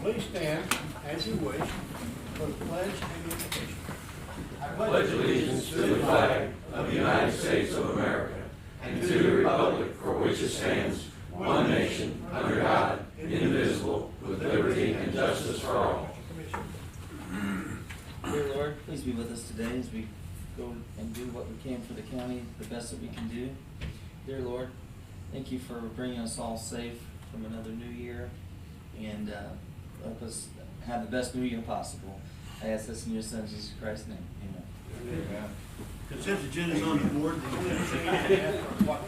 Please stand as you wish for the pledge and invocation. I Pledge allegiance to the flag of the United States of America and to the republic for which it stands, one nation, under God, indivisible, with liberty and justice for all. Dear Lord, please be with us today as we go and do what we can for the county, the best that we can do. Dear Lord, thank you for bringing us all safe from another new year, and help us have the best new year possible. I ask this in your Son, Jesus Christ's name. Amen. Amen. Consent agenda is on the board. The only thing I have for what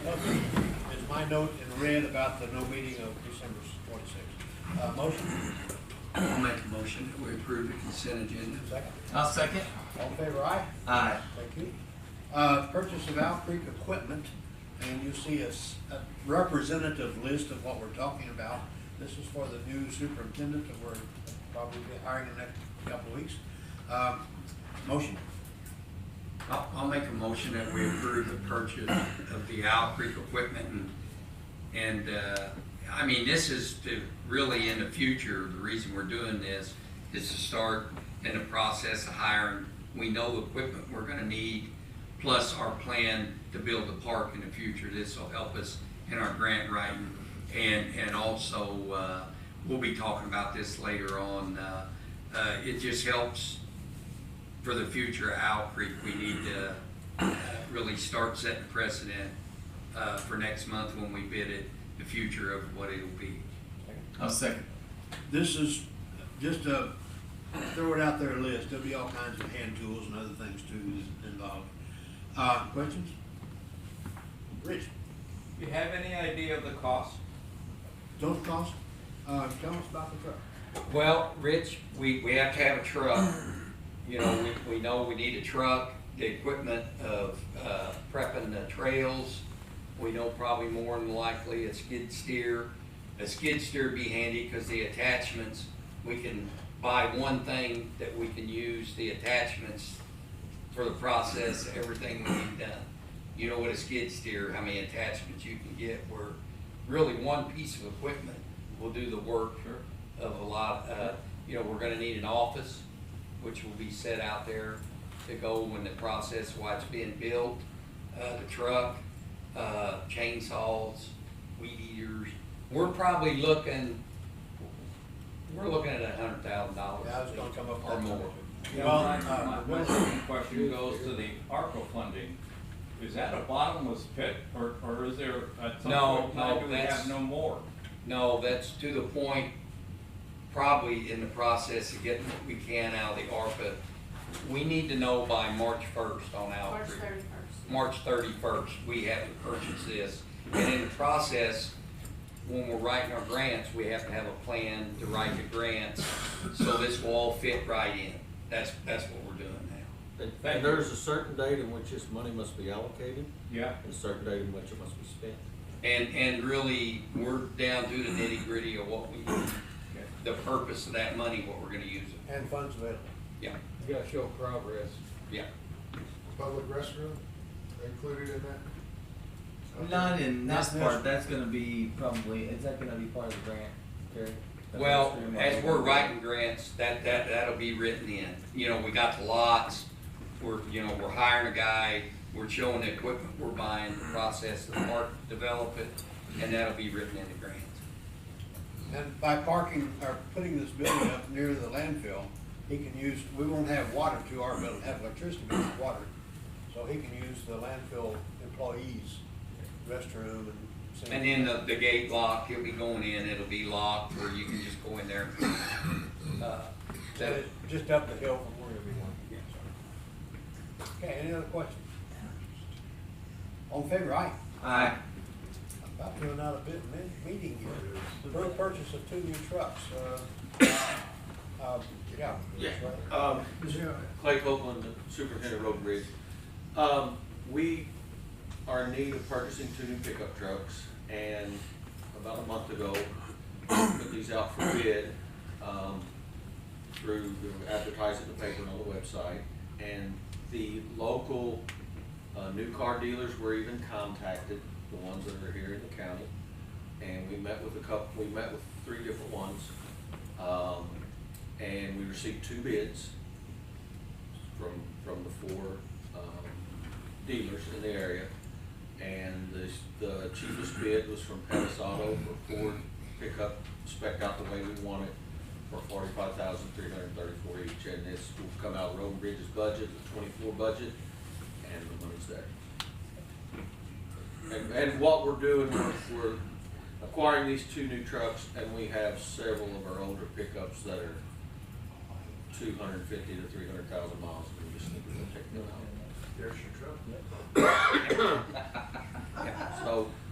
is my note in red about the no meeting of December 26th. Motion? I'll make a motion that we approve the consent agenda. Second? I'll second. All in favor, aye? Aye. Thank you. Purchase of Owl Creek equipment, and you see a representative list of what we're talking about. This is for the new superintendent that we're probably hiring in the next couple of weeks. Motion? I'll make a motion that we approve the purchase of the Owl Creek equipment, and I mean, this is to really in the future, the reason we're doing this is to start in the process of hiring. We know the equipment we're gonna need, plus our plan to build the park in the future. This will help us in our grant writing, and also we'll be talking about this later on. It just helps for the future of Owl Creek. We need to really start setting precedent for next month when we bid it, the future of what it'll be. I'll second. This is just a throw it out there list. There'll be all kinds of hand tools and other things too involved. Questions? Rich, Do you have any idea of the cost? those costs? Tell us about the truck. Well, Rich, we have to have a truck. You know, we know we need a truck, the equipment of prepping the trails. We know probably more than likely a skid steer. A skid steer would be handy because the attachments, we can buy one thing that we can use the attachments for the process, everything we need done. You know what a skid steer, how many attachments you can get, where really one piece of equipment will do the work of a lot. You know, we're gonna need an office, which will be set out there to go when the process while it's being built. The truck, chainsaws, weed eaters. We're probably looking, at $100,000 Yeah, I was gonna come up or with that. more. Yeah, my second question goes to the ARPA funding. Is that a bottomless pit, or is there at some No, point in time, no, do we that's- have no more? No, that's to the point, probably in the process of getting what we can out of the ARPA. We need to know by March 1st on Owl March Creek. 31st. March 31st, we have to purchase this. And in the process, when we're writing our grants, we have to have a plan to write the grants, so this will all fit right in. That's what we're doing now. And there's a certain date in which this money must be allocated, Yeah. and a certain date in which it must be spent. And really, we're down to the nitty gritty of what we need, the purpose of that money, what we're gonna use it. And funds available. Yeah, You gotta show progress. yeah. Public restroom included in that? Not in this Not part. this. That's gonna be probably. Is that gonna be part of the grant, Terry? Well, as we're writing grants, that'll be written in. You know, we got the lots, we're hiring a guy, we're showing the equipment we're buying, the process of the park, develop it, and that'll be written in the grants. And by parking, or putting this building up near the landfill, he can use, we won't have water to our building, have electricity, but it's water. So he can use the landfill employees' restroom and. And then the gate lock, he'll be going in, it'll be locked where you can just go in there. That is just up the hill from where we want. Okay, any other questions? All in favor, aye? Aye. I'm about to run out of meeting here. For the purchase of 2 new trucks, yeah. Yeah. Right. Clay Copeland, Superintendent Road and Bridge. We are in need of purchasing 2 new pickup trucks, and about a month ago, put these out for bid, through advertising in the paper and on the website, and the local, new car dealers were even contacted, the ones that are here in the county, and we met with 3 different ones, And we received 2 bids from the 4 dealers in the area. And the cheapest bid was from Pettis Auto for Ford pickup, spec'd out the way we want it, for $45,334 each. And this will come out of Road and Bridge's budget, the 24 budget, and the money's there. And what we're doing, we're acquiring these 2 new trucks, and we have several of our older pickups that are 250 to 300,000 miles, and we just need to go take them out. There's your truck.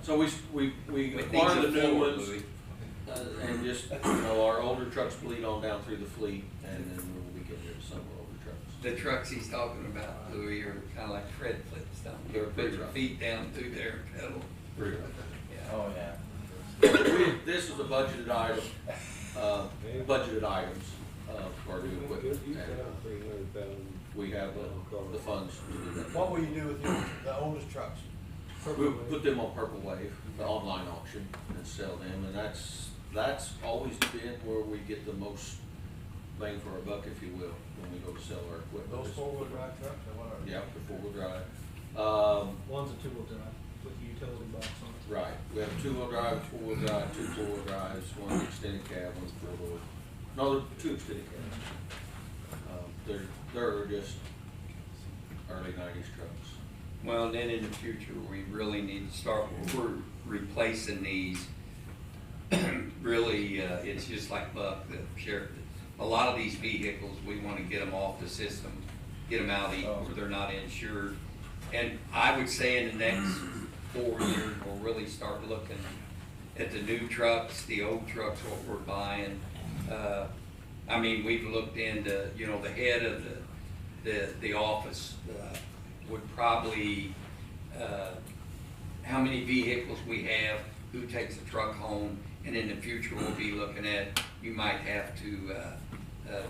So we acquire the new ones, and just, our older trucks bleed on down through the fleet, and then we'll be getting rid of some of our older trucks. The trucks he's talking about, Louis, are kinda like Fred flips, don't They're you? pretty Put your rough. feet down through there and pedal. Yeah. Oh, yeah. This is a budgeted item, budgeted items, for our new equipment, and we have the funds to do that. What will you do with the oldest trucks? We'll put them on Purple Wave, the online auction, and sell them, and that's always been where we get the most bang for our buck, if you will, when we go to sell our equipment. Those 4-wheel drive trucks or what are they? Yeah, the 4-wheel drive. One's a 2-wheel drive with a utility box on it. Right, we have 2-wheel drive, 4-wheel drive, 2 4-wheel drives, 1 extended cab, 1 4-door. No, 2 extended cabs. They're just early 90s trucks. Well, then in the future, we really need to start, we're replacing these. Really, it's just like Buck, the sheriff, a lot of these vehicles, we wanna get them off the system, get them out of where they're not insured. And I would say in the next 4 years, we'll really start looking at the new trucks, the old trucks, what we're buying. I mean, we've looked into, the head of the office would probably, how many vehicles we have, who takes the truck home, and in the future, we'll be looking at, you might have to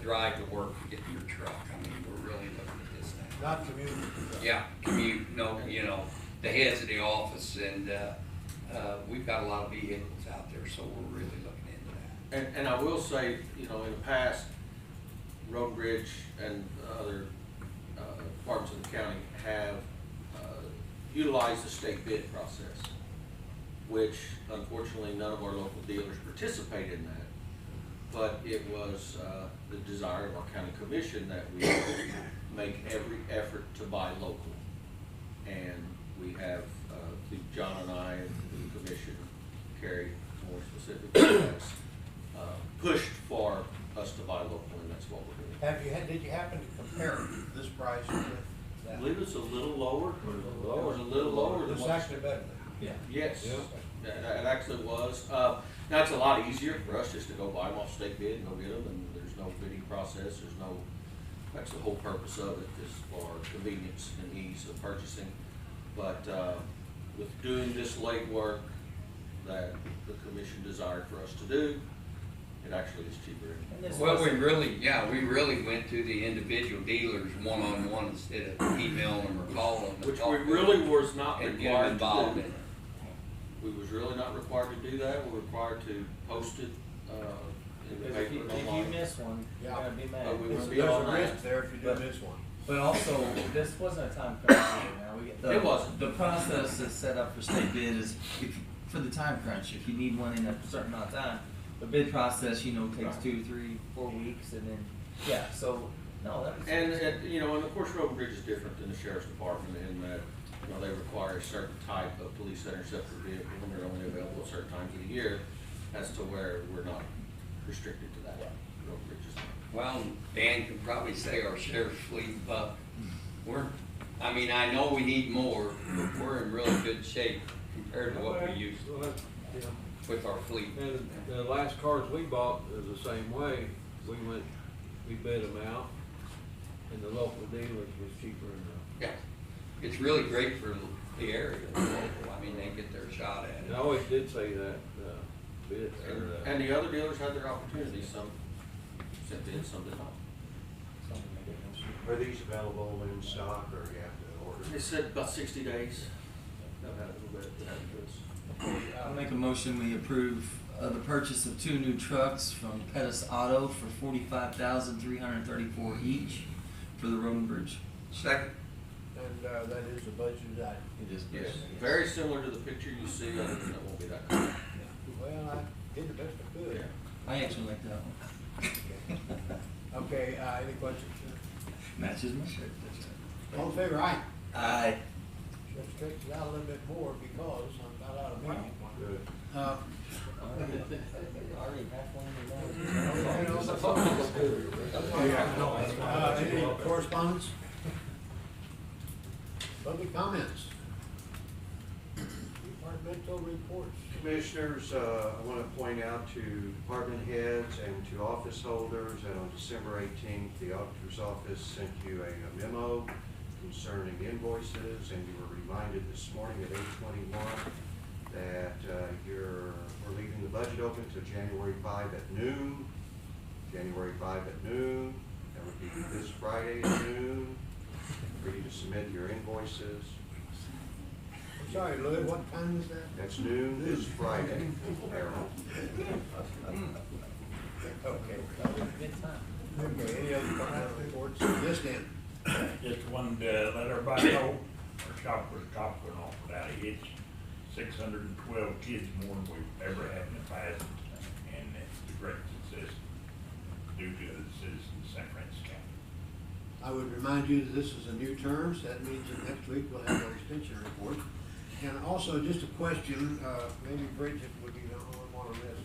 drive to work to get your truck. I mean, we're really looking at this now. Not community trucks. Yeah, commute, no, the heads of the office, and we've got a lot of vehicles out there, so we're really looking into that. And I will say, in the past, Road and Bridge and other departments of the county have utilized the state bid process, which unfortunately none of our local dealers participate in that. But it was the desire of our county commission that we make every effort to buy local. And we have, through John and I and the commission, Carrie more specifically, has pushed for us to buy local, and that's what we're doing. Did you happen to compare this price with I that? believe it's a little lower. It was a little lower than It's what. actually better. Yeah. Yes, it actually was. Now, it's a lot easier for us just to go buy them off state bid and go get them, and there's no bidding process, that's the whole purpose of it, is for convenience and ease of purchasing. But, with doing this legwork that the commission desired for us to do, it actually is cheaper. And this Well, we wasn't- really went to the individual dealers one-on-one instead of emailing them or calling them. and Which we talking to really them was not and get them required involved to in do. it. We was really not required to do that, we're required to post it, in the Because if paper you, and if you online. miss one, you're Yeah. gonna be mad. But we There's would be there's on a that. risk there if you do But- this one. But also, this wasn't a time crunch either. Now we get It wasn't. The process that's set up for state bid is for the time crunch. If you need one in a certain amount of time, the bid process, takes Right. 2, 3, 4 weeks, and then So no, that was. And of course, Road and Bridge is different than the sheriff's department in that, they require a certain type of police interceptor vehicle, and they're only available at certain times of the year, as to where we're not restricted to that. Road and Bridge is not. Well, Dan can probably say our sheriff's fleet, but I know we need more, but we're in really good shape compared to what we used Well, that's, with our fleet. And the last cars we bought was the same way. We bid them out, and the local dealers was cheaper than Yeah, it's really great for the area, the local, they get their shot at and it. I always did say that, bid, And the other dealers had their opportunities, some sent in, some did not. Are these available in stock, or you have to order? They said about 60 days. They'll have a little bit, I'll make a motion, we approve, the purchase of 2 new trucks from Pettis Auto for $45,334 each for the road and bridge. Second. And, that is a budgeted item. It is. Yes, very similar to the picture you see, other than it won't be that color. Well, I did the best I could. I actually like that one. Okay, any questions? Matches my shirt, that's right. All in favor, aye. Aye. Should stretch it out a little bit more because I'm about out of money. Good. Already halfway Any correspondence? Public comments? Departmental reports? Commissioners, I want to point out to department heads and to office holders that on December 18th, the auditor's office sent you a memo concerning invoices, and you were reminded this morning at 8:21 that we're leaving the budget open till January 5 at noon. January 5 at noon. That would be this Friday at noon for you to submit your invoices. I'm sorry, Lloyd, what time is that? That's noon this Friday, Harold. Okay. Okay, any other departmental reports? Yes, Dan? Just wanted to let everybody know, our shopper's topping off without a hitch. 612 kids more than we've ever had in the past, and it's a great success due to the citizens of St. Francis County. I would remind you that this is a new term, so that means that next week we'll have our extension report. And also, just a question, maybe Bridget would be the only one on this.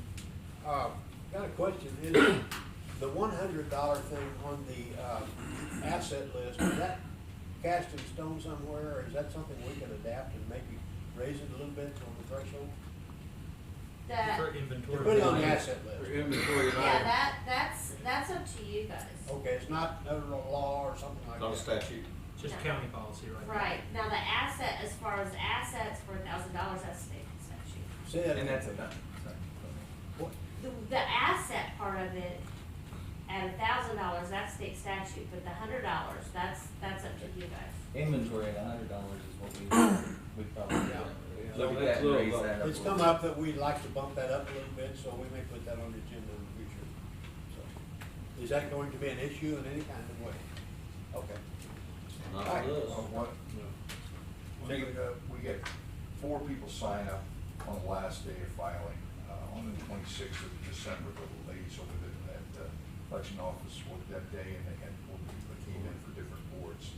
Got a question, is the $100 thing on the asset list, is that cast in stone somewhere, or is that something we can adapt and maybe raise it a little bit on the threshold? For To inventory. put it on the asset For list? inventory and Yeah, items. that's up to you guys. Okay, it's not federal law or something like that? Not a statute. Just county policy right now. Right, now the asset, as far as assets for $1,000, that's state statute. Say that And again. that's about, sorry. The asset part of it, at $1,000, that's state statute, but the $100, that's up to you guys. Inventory at $100 is what we probably Yeah. look at That's that and little, raise that up. It's come up that we'd like to bump that up a little bit, so we may put that on the agenda in the future. So, is that going to be an issue in any kind of way? Okay. Not All right. for us. We get 4 people sign up on the last day of filing, on the 26th of December. The ladies over at the election office worked that day, and more people came in for different boards.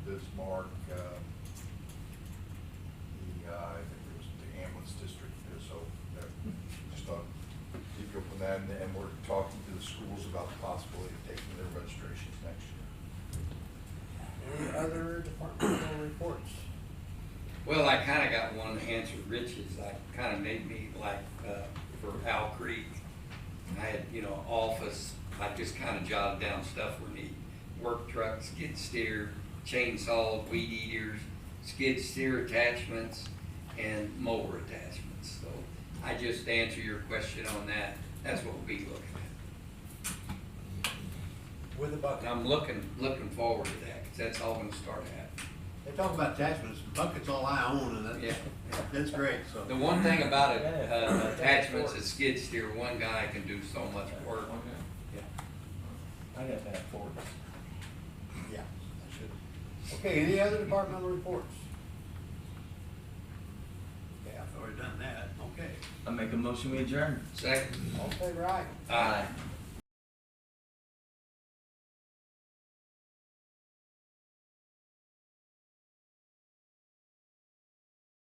This Mark, I think it was the ambulance district, so just thought keep you up on that, and we're talking to the schools about the possibility of taking their registrations next year. Any other departmental reports? Well, I kinda got one to answer Rich's, kinda made me like, for Owl Creek. I had, office, I just kinda jotted down stuff we need. Work truck, skid steer, chainsaw, weed eaters, skid steer attachments, and mower attachments. So I just answer your question on that, that's what we'll be looking at. With a bucket. And I'm looking forward to that, 'cause that's all gonna start happening. They talk about attachments, bucket's all I own, and Yeah. that's great, so. The one thing about it, attachments is skid steer, one guy can do so much work. Yeah. I got that forward. Yeah, I should. Okay, any other departmental reports? Okay, I've already done that, okay. I make a motion, we adjourn. Second. All in favor, aye. Aye.